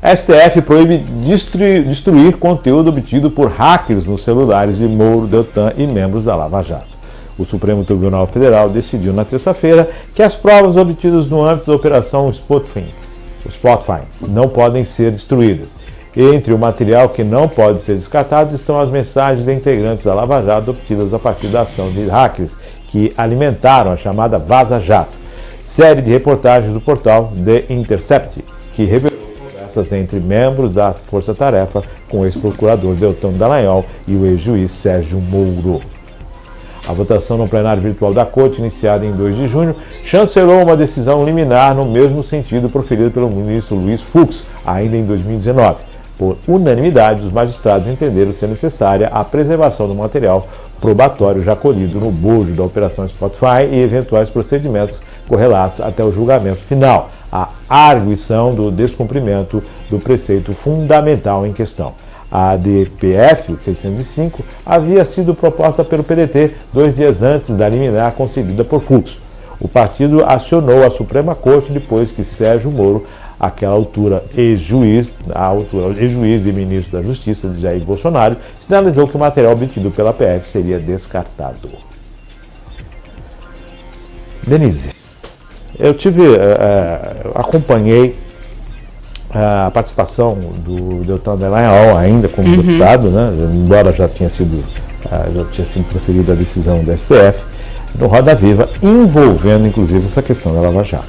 STF proíbe destruir conteúdo obtido por hackers nos celulares de Moro, Deltan e membros da Lava Jato. O Supremo Tribunal Federal decidiu na terça-feira que as provas obtidas no âmbito da Operação Spotfire não podem ser destruídas. Entre o material que não pode ser descartado estão as mensagens de integrantes da Lava Jato obtidas a partir da ação de hackers que alimentaram a chamada Vaza Jato, série de reportagens do portal The Intercept, que revelou conversas entre membros da Força Tarefa com o ex-procurador Deltan Dallagnol e o ex-juiz Sérgio Moro. A votação no plenário virtual da Corte, iniciada em 2 de junho, chancelou uma decisão liminar no mesmo sentido proferida pelo ministro Luiz Fux, ainda em 2019. Por unanimidade, os magistrados entenderam ser necessária a preservação do material probatório já colhido no bojo da Operação Spotfire e eventuais procedimentos correlatos até o julgamento final, a arguição do descumprimento do preceito fundamental em questão. A DPF 605 havia sido proposta pelo PDT 2 dias antes da liminar concedida por Fux. O partido acionou a Suprema Corte depois que Sérgio Moro, àquela altura ex-juiz e ministro da Justiça de Jair Bolsonaro, sinalizou que o material obtido pela PF seria descartado. Denise, eu acompanhei a participação do Deltan Dallagnol ainda como deputado, né, embora já tinha sido proferida a decisão do STF, no Roda Viva, envolvendo inclusive essa questão da Lava Jato.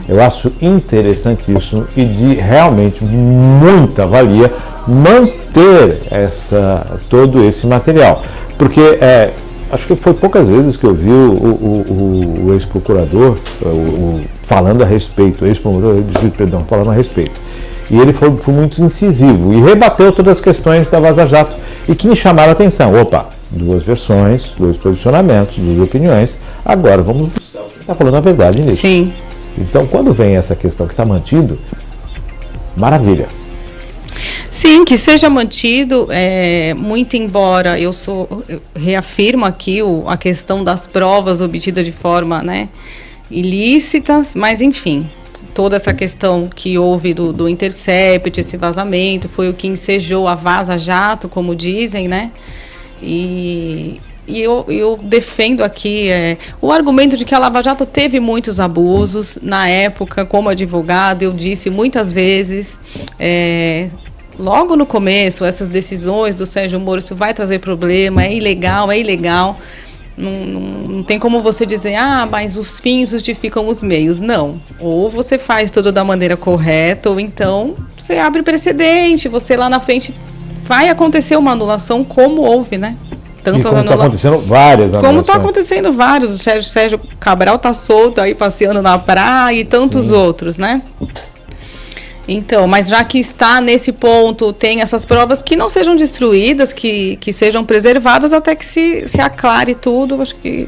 Eu acho interessantíssimo e de realmente muita valia manter todo esse material, porque acho que foi poucas vezes que eu vi o ex-procurador falando a respeito, falando a respeito. E ele foi muito incisivo e rebateu todas as questões da Vaza Jato e que me chamaram a atenção. Opa, 2 versões, 2 posicionamentos, 2 opiniões. Agora vamos buscar o que está falando a verdade nisso. Sim. Então, quando vem essa questão que está mantido, maravilha. Sim, que seja mantido, muito embora eu reafirmo aqui a questão das provas obtidas de forma, ilícitas, mas enfim, toda essa questão que houve do Intercept, esse vazamento, foi o que ensejou a Vaza Jato, como dizem, E eu defendo aqui o argumento de que a Lava Jato teve muitos abusos. Na época, como advogado, eu disse muitas vezes, logo no começo, essas decisões do Sérgio Moro, isso vai trazer problema, é ilegal. Não tem como você dizer, mas os fins justificam os meios. Não. Ou você faz tudo da maneira correta, ou então você abre precedente, você lá na frente vai acontecer uma anulação, como houve, Tanto como está acontecendo várias anulações. Como está acontecendo vários. O Sérgio Cabral está solto aí, passeando na praia e tantos outros, Então, mas já que está nesse ponto, tem essas provas que não sejam destruídas, que sejam preservadas até que se aclare tudo. Acho que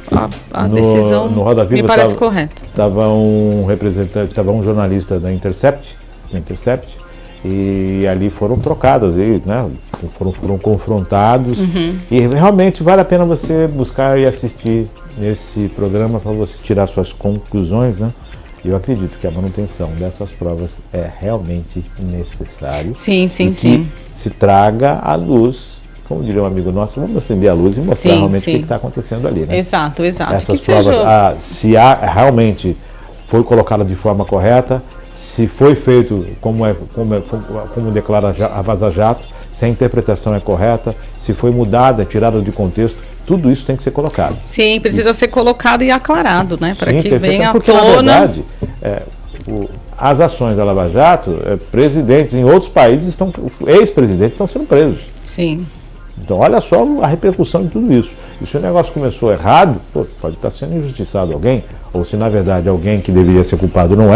a decisão no Roda Viva me parece correta. Estava um jornalista da Intercept, e ali foram trocados, foram confrontados, e realmente vale a pena você buscar e assistir esse programa para você tirar suas conclusões, Eu acredito que a manutenção dessas provas é realmente necessário. Sim. Se traga à luz, como diria um amigo nosso, vamos acender a luz e mostrar realmente o que está acontecendo ali, Exato. Essas provas, se realmente foi colocada de forma correta, se foi feito como declara a Vaza Jato, se a interpretação é correta, se foi mudada, tirada de contexto, tudo isso tem que ser colocado. Sim, precisa ser colocado e aclarado, para que venha à tona. Na verdade, as ações da Lava Jato, presidentes em outros países, ex-presidentes estão sendo presos. Sim. Então, olha só a repercussão de tudo isso. E se o negócio começou errado, pode estar sendo injustiçado alguém, ou se na verdade alguém que deveria ser culpado não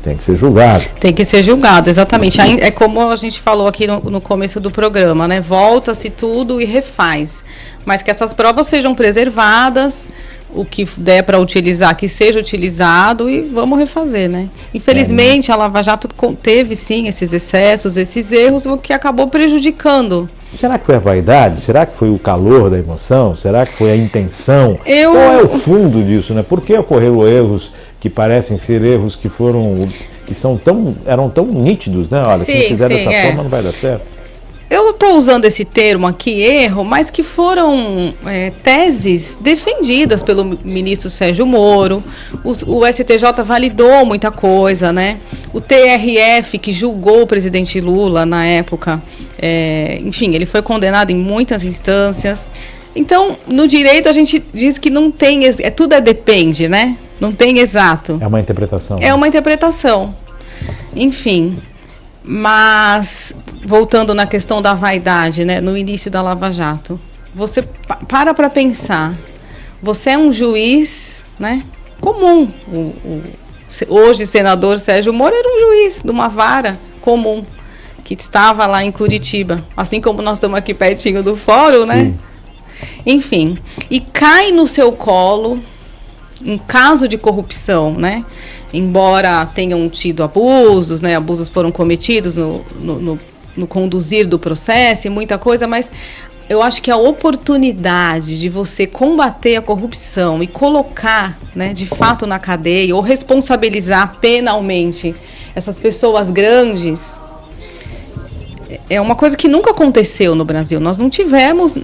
tem que ser julgado. Tem que ser julgado, exatamente. É como a gente falou aqui no começo do programa, Volta-se tudo e refaz. Mas que essas provas sejam preservadas, o que der para utilizar, que seja utilizado e vamos refazer, Infelizmente, a Lava Jato teve, sim, esses excessos, esses erros, o que acabou prejudicando. Será que foi a vaidade? Será que foi o calor da emoção? Será que foi a intenção? Qual é o fundo disso, Por que ocorreram erros que parecem ser erros que foram que eram tão nítidos, né? Olha, se não fizer dessa forma não vai dar certo. Eu não estou usando esse termo aqui, erro, mas que foram teses defendidas pelo ministro Sérgio Moro. O STJ validou muita coisa, né? O TRF, que julgou o presidente Lula na época, enfim, ele foi condenado em muitas instâncias. Então, no direito a gente diz que não tem, tudo depende, né? Não tem exato. É uma interpretação. É uma interpretação. Enfim, mas voltando na questão da vaidade, né, no início da Lava Jato, você para pensar, você é um juiz, né, comum. Hoje, senador Sérgio Moro era um juiz de uma vara comum, que estava lá em Curitiba, assim como nós estamos aqui pertinho do fórum, né? Sim. Enfim, e cai no seu colo um caso de corrupção, né? Embora tenham tido abusos, né? Abusos foram cometidos no conduzir do processo e muita coisa, mas eu acho que a oportunidade de você combater a corrupção e colocar, né, de fato na cadeia ou responsabilizar penalmente essas pessoas grandes é uma coisa que nunca aconteceu no Brasil. Nós não tivemos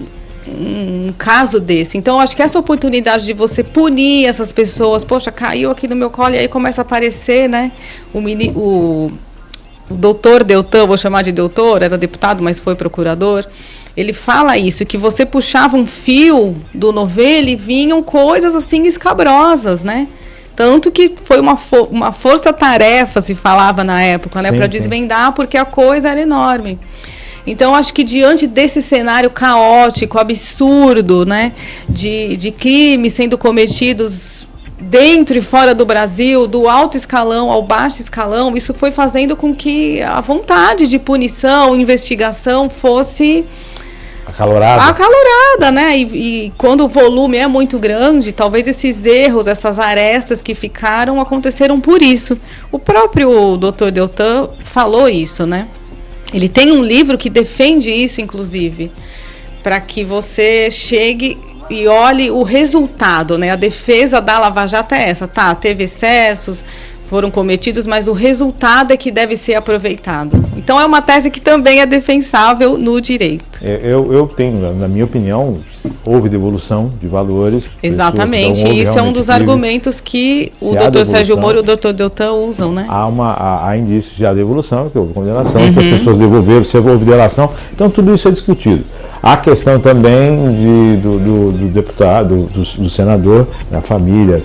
um caso desse. Então, eu acho que essa oportunidade de você punir essas pessoas, poxa, caiu aqui no meu colo, e aí começa a aparecer, né, o doutor Deltan, vou chamar de doutor, era deputado, mas foi procurador, ele fala isso, que você puxava um fio do novelo e vinham coisas assim escabrosas, né? Tanto que foi uma força-tarefa, se falava na época, né, para desvendar, porque a coisa era enorme. Então, acho que diante desse cenário caótico, absurdo, né, de crimes sendo cometidos dentro e fora do Brasil, do alto escalão ao baixo escalão, isso foi fazendo com que a vontade de punição, investigação fosse acalorada, né? E quando o volume é muito grande, talvez esses erros, essas arestas que ficaram, aconteceram por isso. O próprio Dr. Deltan falou isso, né? Ele tem um livro que defende isso, inclusive, para que você chegue e olhe o resultado, né? A defesa da Lava Jato é essa, tá? Teve excessos, foram cometidos, mas o resultado é que deve ser aproveitado. Então, é uma tese que também é defensável no direito. Eu tenho, na minha opinião, houve devolução de valores. Exatamente, e isso é um dos argumentos que o doutor Sérgio Moro e o doutor Deltan usam, né? Há indícios de devolução, que houve condenação, que as pessoas devolveram, se houve delação, então tudo isso é discutido. Há questão também do deputado, do senador, da família,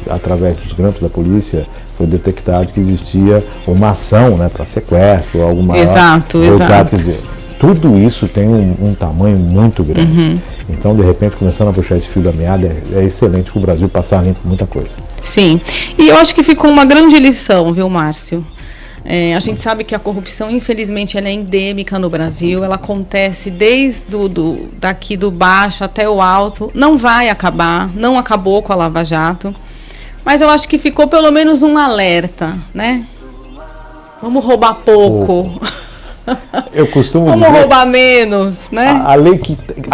através dos grampos da polícia, foi detectado que existia uma ação, né, para sequestro, alguma Exato. Quer dizer, tudo isso tem um tamanho muito grande. Então, de repente, começando a puxar esse fio da meada, é excelente para o Brasil passar limpo muita coisa. Sim, e eu acho que ficou uma grande lição, viu, Márcio? A gente sabe que a corrupção, infelizmente, ela é endêmica no Brasil, ela acontece desde daqui do baixo até o alto, não vai acabar, não acabou com a Lava Jato, mas eu acho que ficou pelo menos um alerta, né? Vamos roubar pouco. Eu costumo Vamos roubar menos, né? A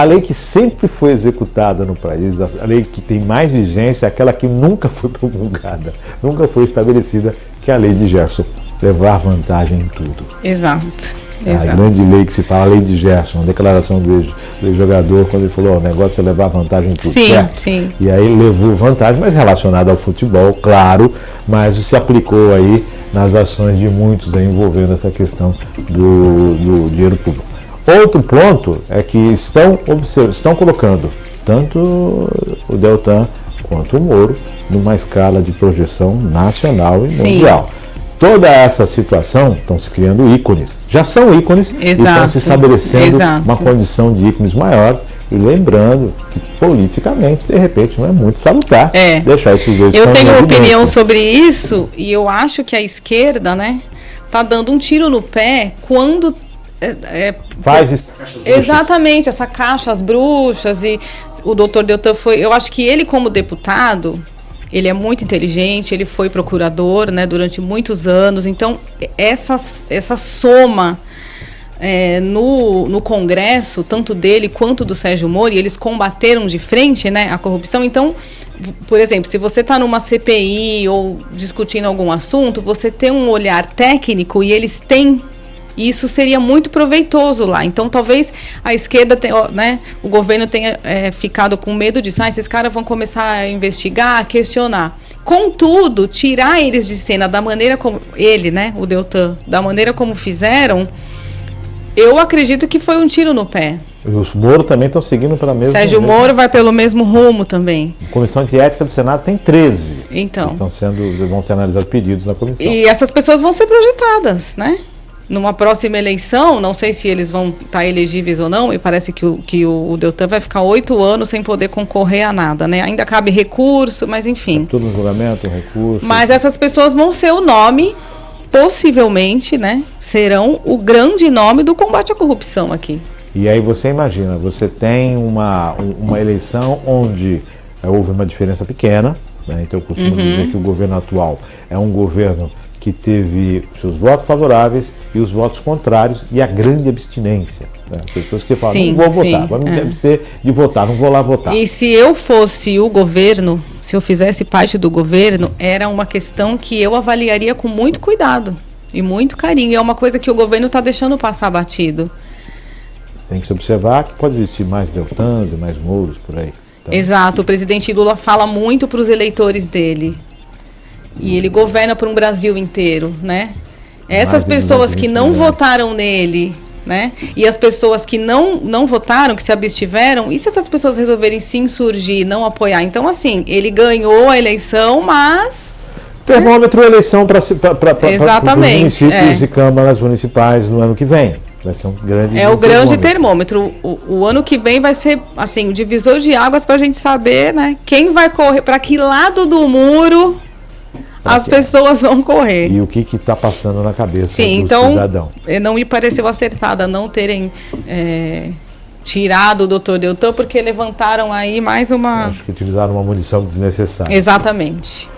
lei que sempre foi executada no país, a lei que tem mais vigência, é aquela que nunca foi promulgada, nunca foi estabelecida, que é a lei de Gerson, levar vantagem em tudo. Exato. A grande lei que se fala, a lei de Gerson, a declaração do jogador, quando ele falou, o negócio é levar vantagem em tudo. Sim, certo? sim. E aí ele levou vantagem, mas relacionada ao futebol, claro, mas se aplicou aí nas ações de muitos aí, envolvendo essa questão do dinheiro público. Outro ponto é que estão colocando tanto o Deltan quanto o Moro numa escala de projeção nacional e mundial. Toda essa situação, estão se criando ícones. Já são ícones e estão se estabelecendo uma condição de ícones maior. E lembrando que politicamente, de repente, não é muito salutar deixar esses dois. Eu tenho uma opinião sobre isso e eu acho que a esquerda, né, está dando um tiro no pé quando faz isso. Exatamente, essa caixa, as bruxas, e o doutor Deltan eu acho que ele, como deputado, ele é muito inteligente, ele foi procurador, né, durante muitos anos, então essa soma no Congresso, tanto dele quanto do Sérgio Moro, e eles combateram de frente, né, a corrupção, então por exemplo, se você está numa CPI ou discutindo algum assunto, você tem um olhar técnico e eles têm. E isso seria muito proveitoso lá. Então, talvez a esquerda, né, o governo tenha ficado com medo disso. Esses caras vão começar a investigar, a questionar. Contudo, tirar eles de cena da maneira como... Ele, né, o Deltan, da maneira como fizeram, eu acredito que foi um tiro no pé. Os Moro também estão seguindo pela mesma... Sérgio Moro vai pelo mesmo rumo também. A Comissão de Ética do Senado tem 13. Então. Vão ser analisados pedidos na comissão. E essas pessoas vão ser projetadas, né? Numa próxima eleição, não sei se eles vão estar elegíveis ou não, e parece que o Deltan vai ficar 8 anos sem poder concorrer a nada, né? Ainda cabe recurso, mas enfim. Tudo no julgamento, recurso. Mas essas pessoas vão ser o nome, possivelmente, né? Serão o grande nome do combate à corrupção aqui. E aí você imagina, você tem uma eleição onde houve uma diferença pequena, né? Então eu costumo dizer que o governo atual é um governo que teve seus votos favoráveis e os votos contrários e a grande abstinência. Né? As pessoas que falam, sim, não vou votar, vamos me abster de votar, não vou lá votar. E se eu fosse o governo, se eu fizesse parte do governo, era uma questão que eu avaliaria com muito cuidado e muito carinho. E é uma coisa que o governo está deixando passar batido. Tem que se observar que pode existir mais Deltans e mais Mouros por aí. Então, exato, o presidente Lula fala muito para os eleitores dele. E ele governa para um Brasil inteiro, né? Essas pessoas que não votaram nele, né? E as pessoas que não votaram, que se abstiveram, e se essas pessoas resolverem se insurgir, não apoiar? Então, assim, ele ganhou a eleição, mas... termômetro eleição para os municípios e câmaras municipais no ano que vem. Vai ser um grande o grande termômetro. O ano que vem vai ser, assim, o divisor de águas para a gente saber, né? Quem vai correr, para que lado do muro as pessoas vão correr. E o que está passando na cabeça do Então, cidadão. não me pareceu acertada não terem tirado o doutor Deltan, porque levantaram aí mais uma... Acho que utilizaram uma munição desnecessária. Exatamente.